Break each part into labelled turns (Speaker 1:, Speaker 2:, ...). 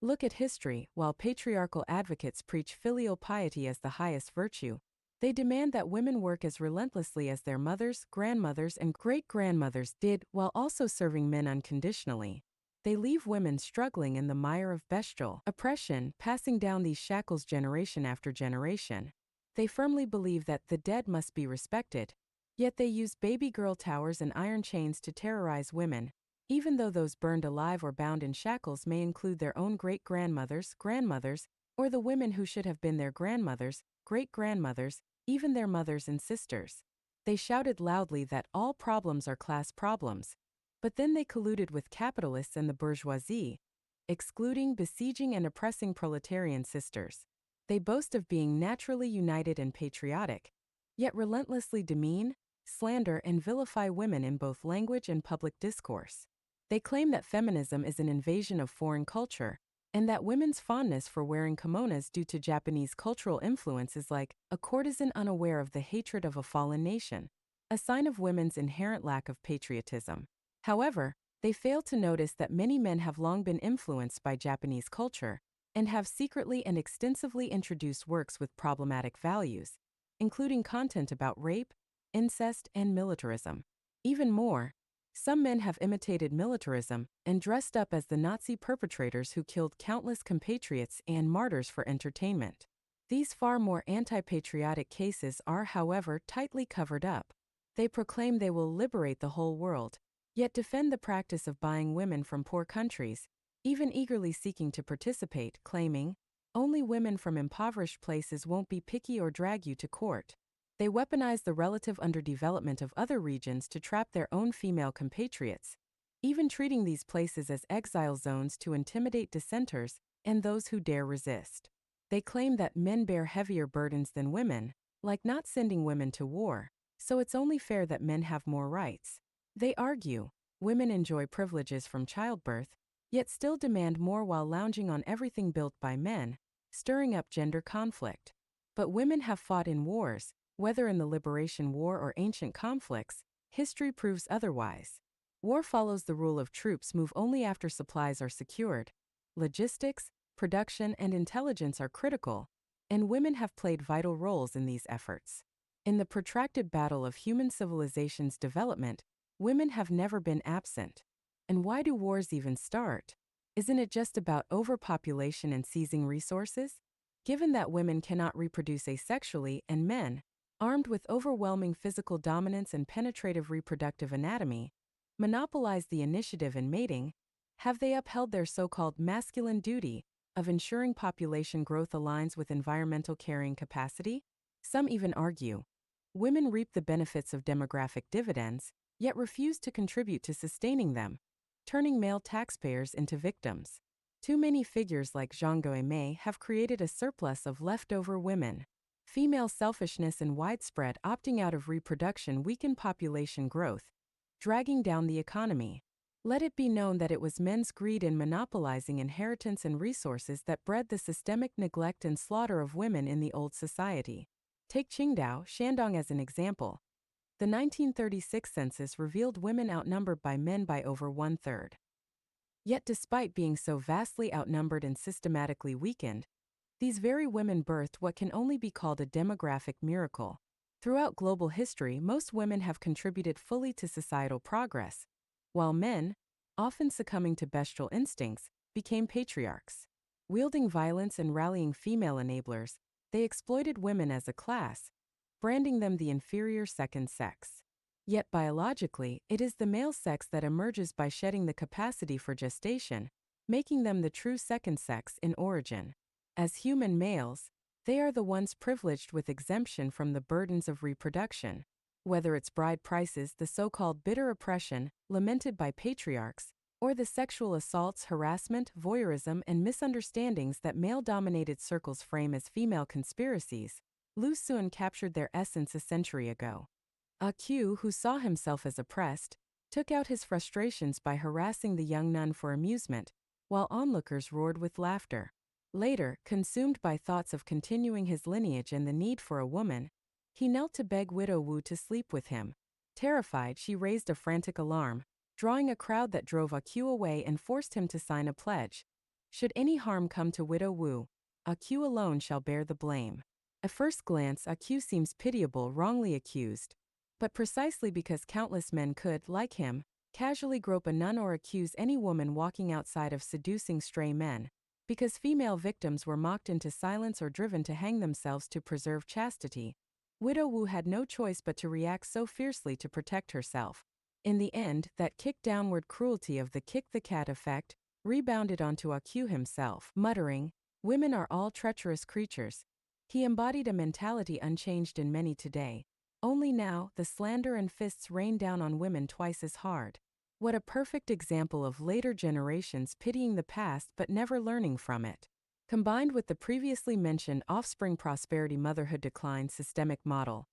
Speaker 1: Look at history. While patriarchal advocates preach filial piety as the highest virtue, they demand that women work as relentlessly as their mothers, grandmothers, and great-grandmothers did, while also serving men unconditionally. They leave women struggling in the mire of bestial oppression, passing down these shackles generation after generation. They firmly believe that the dead must be respected, yet they use baby girl towers and iron chains to terrorize women, even though those burned alive or bound in shackles may include their own great-grandmothers, grandmothers, or the women who should have been their grandmothers, great-grandmothers, even their mothers and sisters. They shouted loudly that all problems are class problems, but then they colluded with capitalists and the bourgeoisie, excluding, besieging, and oppressing proletarian sisters. They boast of being naturally united and patriotic, yet relentlessly demean, slander, and vilify women in both language and public discourse. They claim that feminism is an invasion of foreign culture, and that women's fondness for wearing kimonos due to Japanese cultural influence is like a courtesan unaware of the hatred of a fallen nation, a sign of women's inherent lack of patriotism. However, they fail to notice that many men have long been influenced by Japanese culture and have secretly and extensively introduced works with problematic values, including content about rape, incest, and militarism. Even more, some men have imitated militarism and dressed up as the Nazi perpetrators who killed countless compatriots and martyrs for entertainment. These far more anti-patriotic cases are, however, tightly covered up. They proclaim they will liberate the whole world, yet defend the practice of buying women from poor countries, even eagerly seeking to participate, claiming, "Only women from impoverished places won't be picky or drag you to court." They weaponize the relative underdevelopment of other regions to trap their own female compatriots, even treating these places as exile zones to intimidate dissenters and those who dare resist. They claim that men bear heavier burdens than women, like not sending women to war, so it's only fair that men have more rights. They argue, women enjoy privileges from childbirth, yet still demand more while lounging on everything built by men, stirring up gender conflict. But women have fought in wars. Whether in the Liberation War or ancient conflicts, history proves otherwise. War follows the rule of troops move only after supplies are secured. Logistics, production, and intelligence are critical, and women have played vital roles in these efforts. In the protracted battle of human civilization's development, women have never been absent. And why do wars even start? Isn't it just about overpopulation and seizing resources? Given that women cannot reproduce asexually and men, armed with overwhelming physical dominance and penetrative reproductive anatomy, monopolize the initiative in mating, have they upheld their so-called masculine duty of ensuring population growth aligns with environmental carrying capacity? Some even argue, women reap the benefits of demographic dividends, yet refuse to contribute to sustaining them, turning male taxpayers into victims. Too many figures like Jean Goëmet have created a surplus of leftover women. Female selfishness and widespread opting out of reproduction weaken population growth, dragging down the economy. Let it be known that it was men's greed in monopolizing inheritance and resources that bred the systemic neglect and slaughter of women in the old society. Take Qingdao, Shandong as an example. The 1936 census revealed women outnumbered by men by over 1/3. Yet despite being so vastly outnumbered and systematically weakened, these very women birthed what can only be called a demographic miracle. Throughout global history, most women have contributed fully to societal progress, while men, often succumbing to bestial instincts, became patriarchs. Wielding violence and rallying female enablers, they exploited women as a class, branding them the inferior second sex. Yet biologically, it is the male sex that emerges by shedding the capacity for gestation, making them the true second sex in origin. As human males, they are the ones privileged with exemption from the burdens of reproduction. Whether it's bride prices, the so-called bitter oppression, lamented by patriarchs, or the sexual assaults, harassment, voyeurism, and misunderstandings that male-dominated circles frame as female conspiracies, Lu Xun captured their essence a century ago. A Q, who saw himself as oppressed, took out his frustrations by harassing the young nun for amusement, while onlookers roared with laughter. Later, consumed by thoughts of continuing his lineage and the need for a woman, he knelt to beg Widow Wu to sleep with him. Terrified, she raised a frantic alarm, drawing a crowd that drove A Q away and forced him to sign a pledge. Should any harm come to widow Wu, Aq alone shall bear the blame. At first glance, Aq seems pitiable, wrongly accused. But precisely because countless men could, like him, casually grope a nun or accuse any woman walking outside of seducing stray men, because female victims were mocked into silence or driven to hang themselves to preserve chastity, widow Wu had no choice but to react so fiercely to protect herself. In the end, that kick-downward cruelty of the kick-the-cat effect rebounded onto Aq himself, muttering, "Women are all treacherous creatures." He embodied a mentality unchanged in many today. Only now, the slander and fists rain down on women twice as hard. What a perfect example of later generations pitying the past but never learning from it. Combined with the previously mentioned offspring prosperity motherhood decline systemic model,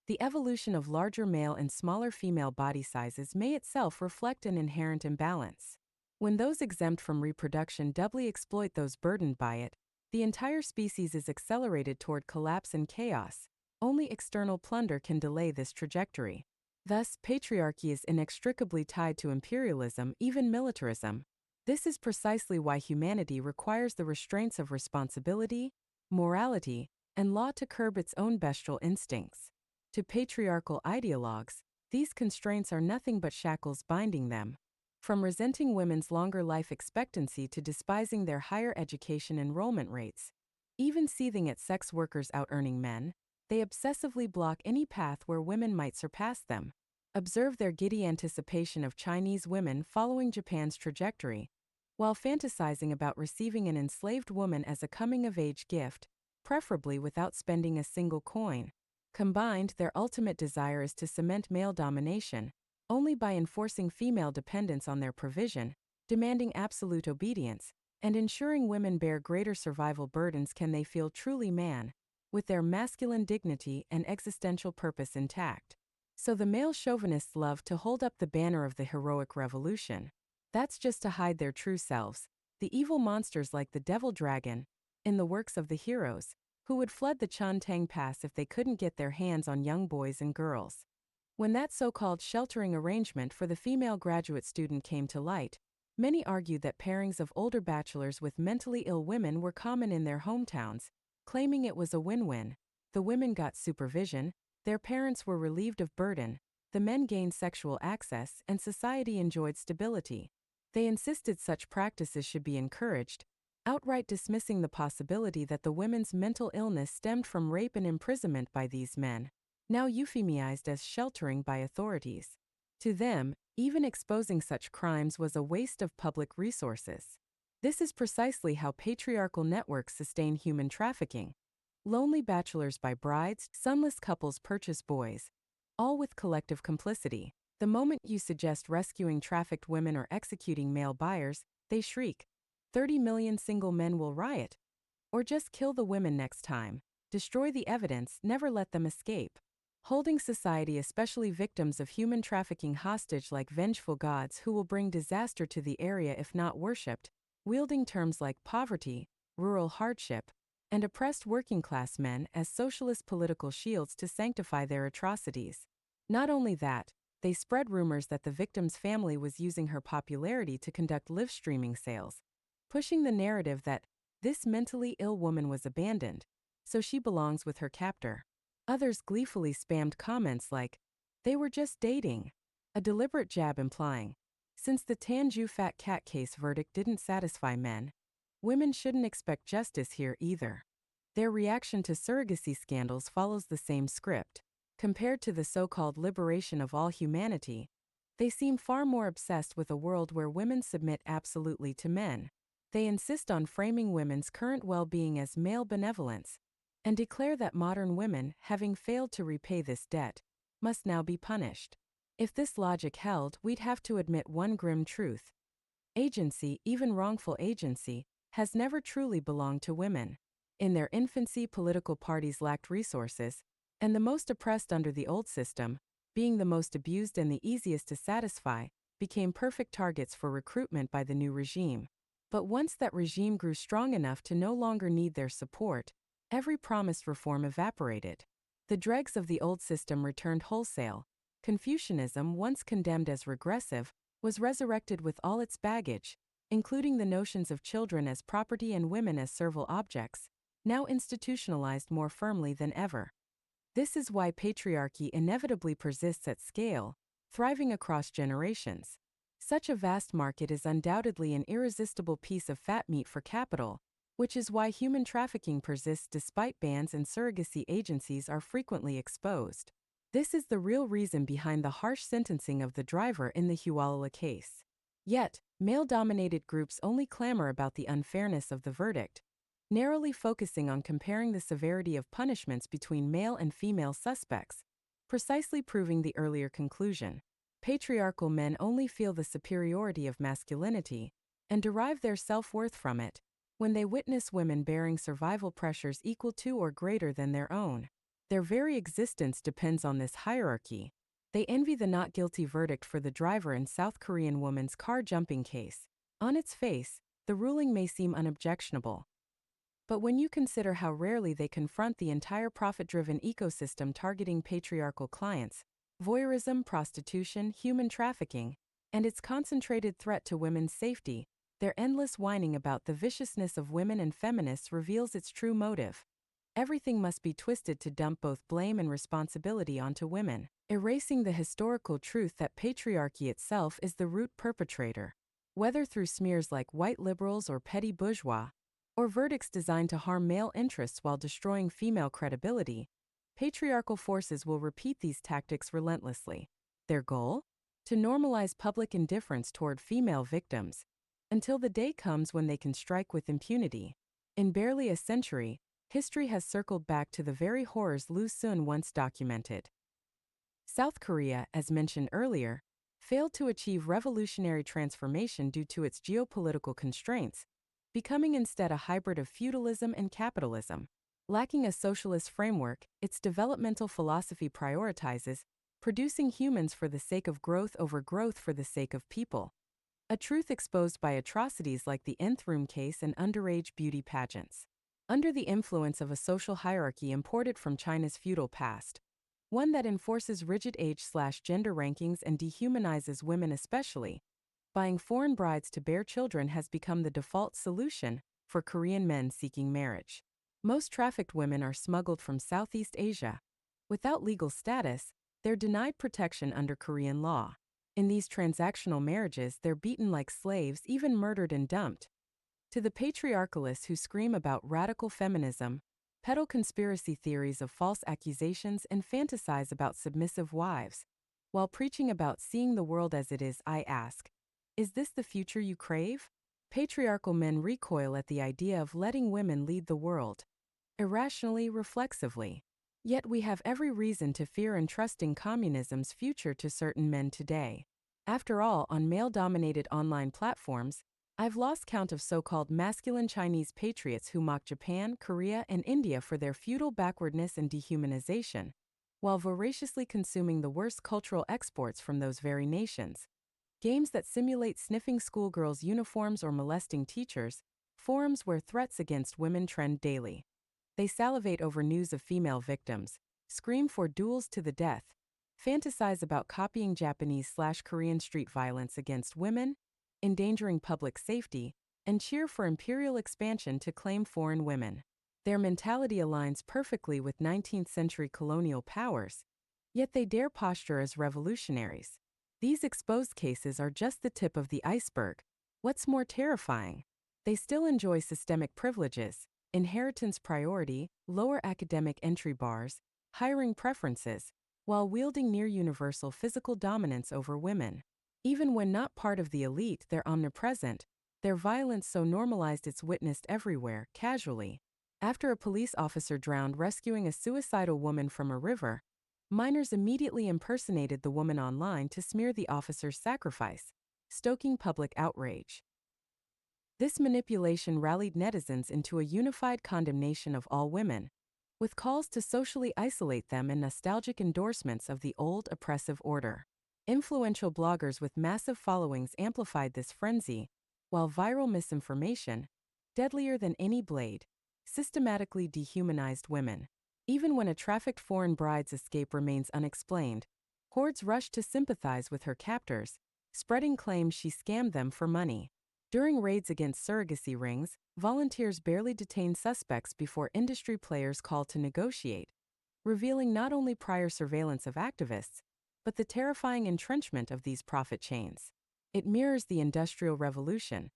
Speaker 1: the evolution of larger male and smaller female body sizes may itself reflect an inherent imbalance. When those exempt from reproduction doubly exploit those burdened by it, the entire species is accelerated toward collapse and chaos. Only external plunder can delay this trajectory. Thus, patriarchy is inextricably tied to imperialism, even militarism. This is precisely why humanity requires the restraints of responsibility, morality, and law to curb its own bestial instincts. To patriarchal ideologues, these constraints are nothing but shackles binding them. From resenting women's longer life expectancy to despising their higher education enrollment rates, even seething at sex workers out-earning men, they obsessively block any path where women might surpass them. Observe their giddy anticipation of Chinese women following Japan's trajectory, while fantasizing about receiving an enslaved woman as a coming-of-age gift, preferably without spending a single coin. Combined, their ultimate desire is to cement male domination, only by enforcing female dependence on their provision, demanding absolute obedience, and ensuring women bear greater survival burdens can they feel truly man, with their masculine dignity and existential purpose intact. So the male chauvinists love to hold up the banner of the heroic revolution. That's just to hide their true selves, the evil monsters like the devil dragon, in the works of the heroes, who would flood the Chun Tang Pass if they couldn't get their hands on young boys and girls. When that so-called sheltering arrangement for the female graduate student came to light, many argued that pairings of older bachelors with mentally ill women were common in their hometowns, claiming it was a win-win. The women got supervision, their parents were relieved of burden, the men gained sexual access, and society enjoyed stability. They insisted such practices should be encouraged, outright dismissing the possibility that the women's mental illness stemmed from rape and imprisonment by these men, now euphemized as sheltering by authorities. To them, even exposing such crimes was a waste of public resources. This is precisely how patriarchal networks sustain human trafficking. Lonely bachelors buy brides, sonless couples purchase boys, all with collective complicity. The moment you suggest rescuing trafficked women or executing male buyers, they shriek. 30 million single men will riot. Or just kill the women next time. Destroy the evidence, never let them escape. Holding society, especially victims of human trafficking, hostage like vengeful gods who will bring disaster to the area if not worshipped, wielding terms like poverty, rural hardship, and oppressed working-class men as socialist political shields to sanctify their atrocities. Not only that, they spread rumors that the victim's family was using her popularity to conduct live streaming sales, pushing the narrative that this mentally ill woman was abandoned, so she belongs with her captor. Others gleefully spammed comments like, "They were just dating," a deliberate jab implying, since the Tanju fat cat case verdict didn't satisfy men, women shouldn't expect justice here either. Their reaction to surrogacy scandals follows the same script. Compared to the so-called liberation of all humanity, they seem far more obsessed with a world where women submit absolutely to men. They insist on framing women's current well-being as male benevolence, and declare that modern women, having failed to repay this debt, must now be punished. If this logic held, we'd have to admit one grim truth. Agency, even wrongful agency, has never truly belonged to women. In their infancy, political parties lacked resources, and the most oppressed under the old system, being the most abused and the easiest to satisfy, became perfect targets for recruitment by the new regime. But once that regime grew strong enough to no longer need their support, every promised reform evaporated. The dregs of the old system returned wholesale. Confucianism, once condemned as regressive, was resurrected with all its baggage. including the notions of children as property and women as servile objects, now institutionalized more firmly than ever. This is why patriarchy inevitably persists at scale, thriving across generations. Such a vast market is undoubtedly an irresistible piece of fat meat for capital, which is why human trafficking persists despite bans and surrogacy agencies are frequently exposed. This is the real reason behind the harsh sentencing of the driver in the Hualala case. Yet, male-dominated groups only clamor about the unfairness of the verdict, narrowly focusing on comparing the severity of punishments between male and female suspects, precisely proving the earlier conclusion. Patriarchal men only feel the superiority of masculinity and derive their self-worth from it when they witness women bearing survival pressures equal to or greater than their own. Their very existence depends on this hierarchy. They envy the not guilty verdict for the driver in South Korean woman's car jumping case. On its face, the ruling may seem unobjectionable. But when you consider how rarely they confront the entire profit-driven ecosystem targeting patriarchal clients, voyeurism, prostitution, human trafficking, and its concentrated threat to women's safety, their endless whining about the viciousness of women and feminists reveals its true motive. Everything must be twisted to dump both blame and responsibility onto women, erasing the historical truth that patriarchy itself is the root perpetrator. Whether through smears like white liberals or petty bourgeois, or verdicts designed to harm male interests while destroying female credibility, patriarchal forces will repeat these tactics relentlessly. Their goal? To normalize public indifference toward female victims, until the day comes when they can strike with impunity. In barely a century, history has circled back to the very horrors Lu Xun once documented. South Korea, as mentioned earlier, failed to achieve revolutionary transformation due to its geopolitical constraints, becoming instead a hybrid of feudalism and capitalism. Lacking a socialist framework, its developmental philosophy prioritizes producing humans for the sake of growth over growth for the sake of people. A truth exposed by atrocities like the Nth Room case and underage beauty pageants. Under the influence of a social hierarchy imported from China's feudal past, one that enforces rigid age/gender rankings and dehumanizes women especially, buying foreign brides to bear children has become the default solution for Korean men seeking marriage. Most trafficked women are smuggled from Southeast Asia. Without legal status, they're denied protection under Korean law. In these transactional marriages, they're beaten like slaves, even murdered and dumped. To the patriarchalists who scream about radical feminism, peddle conspiracy theories of false accusations, and fantasize about submissive wives, while preaching about seeing the world as it is, I ask, is this the future you crave? Patriarchal men recoil at the idea of letting women lead the world, irrationally, reflexively. Yet we have every reason to fear entrusting communism's future to certain men today. After all, on male-dominated online platforms, I've lost count of so-called masculine Chinese patriots who mock Japan, Korea, and India for their feudal backwardness and dehumanization, while voraciously consuming the worst cultural exports from those very nations. Games that simulate sniffing schoolgirls' uniforms or molesting teachers, forums where threats against women trend daily. They salivate over news of female victims, scream for duels to the death, fantasize about copying Japanese/Korean street violence against women, endangering public safety, and cheer for imperial expansion to claim foreign women. Their mentality aligns perfectly with 19th century colonial powers, yet they dare posture as revolutionaries. These exposed cases are just the tip of the iceberg. What's more terrifying? They still enjoy systemic privileges, inheritance priority, lower academic entry bars, hiring preferences, while wielding near-universal physical dominance over women. Even when not part of the elite, they're omnipresent. Their violence so normalized it's witnessed everywhere, casually. After a police officer drowned rescuing a suicidal woman from a river, minors immediately impersonated the woman online to smear the officer's sacrifice, stoking public outrage. This manipulation rallied netizens into a unified condemnation of all women, with calls to socially isolate them and nostalgic endorsements of the old oppressive order. Influential bloggers with massive followings amplified this frenzy, while viral misinformation, deadlier than any blade, systematically dehumanized women. Even when a trafficked foreign bride's escape remains unexplained, hordes rush to sympathize with her captors, spreading claims she scammed them for money. During raids against surrogacy rings, volunteers barely detain suspects before industry players call to negotiate, revealing not only prior surveillance of activists, but the terrifying entrenchment of these profit chains. It mirrors the Industrial Revolution.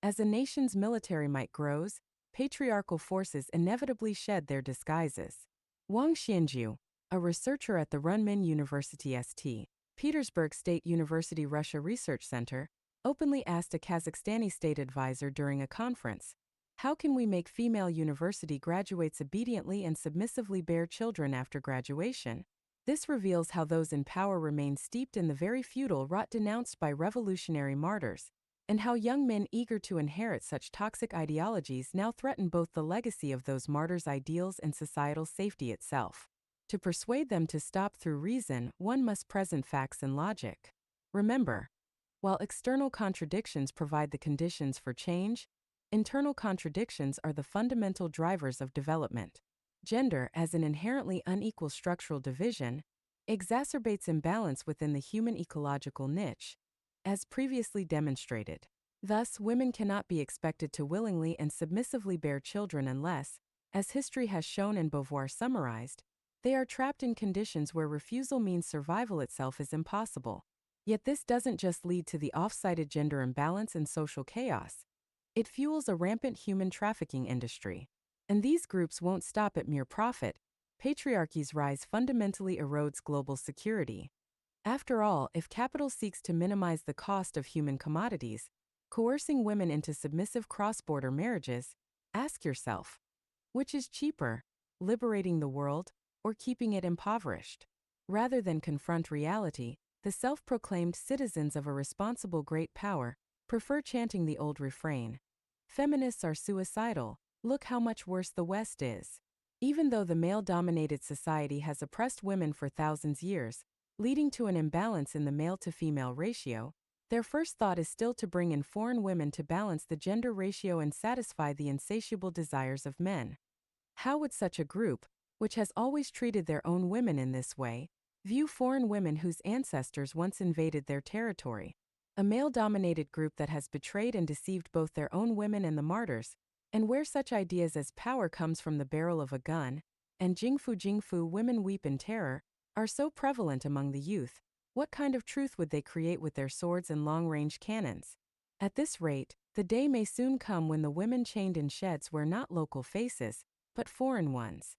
Speaker 1: As a nation's military might grows, patriarchal forces inevitably shed their disguises. Wang Xianju, a researcher at the Runmin University St. Petersburg State University Russia Research Center, openly asked a Kazakhstani state advisor during a conference, "How can we make female university graduates obediently and submissively bear children after graduation?" This reveals how those in power remain steeped in the very feudal rot denounced by revolutionary martyrs, and how young men eager to inherit such toxic ideologies now threaten both the legacy of those martyrs' ideals and societal safety itself. To persuade them to stop through reason, one must present facts and logic. Remember, while external contradictions provide the conditions for change, internal contradictions are the fundamental drivers of development. Gender, as an inherently unequal structural division, exacerbates imbalance within the human ecological niche, as previously demonstrated. Thus, women cannot be expected to willingly and submissively bear children unless, as history has shown and Beauvoir summarized, they are trapped in conditions where refusal means survival itself is impossible. Yet this doesn't just lead to the off-cited gender imbalance and social chaos. It fuels a rampant human trafficking industry. And these groups won't stop at mere profit. Patriarchy's rise fundamentally erodes global security. After all, if capital seeks to minimize the cost of human commodities, coercing women into submissive cross-border marriages, ask yourself, which is cheaper, liberating the world, or keeping it impoverished? Rather than confront reality, the self-proclaimed citizens of a responsible great power prefer chanting the old refrain, "Feminists are suicidal, look how much worse the West is." Even though the male-dominated society has oppressed women for thousands of years, leading to an imbalance in the male-to-female ratio, their first thought is still to bring in foreign women to balance the gender ratio and satisfy the insatiable desires of men. How would such a group, which has always treated their own women in this way, view foreign women whose ancestors once invaded their territory? A male-dominated group that has betrayed and deceived both their own women and the martyrs, and where such ideas as power comes from the barrel of a gun, and Jingfu women weep in terror, are so prevalent among the youth, what kind of truth would they create with their swords and long-range cannons? At this rate, the day may soon come when the women chained in sheds wear not local faces, but foreign ones.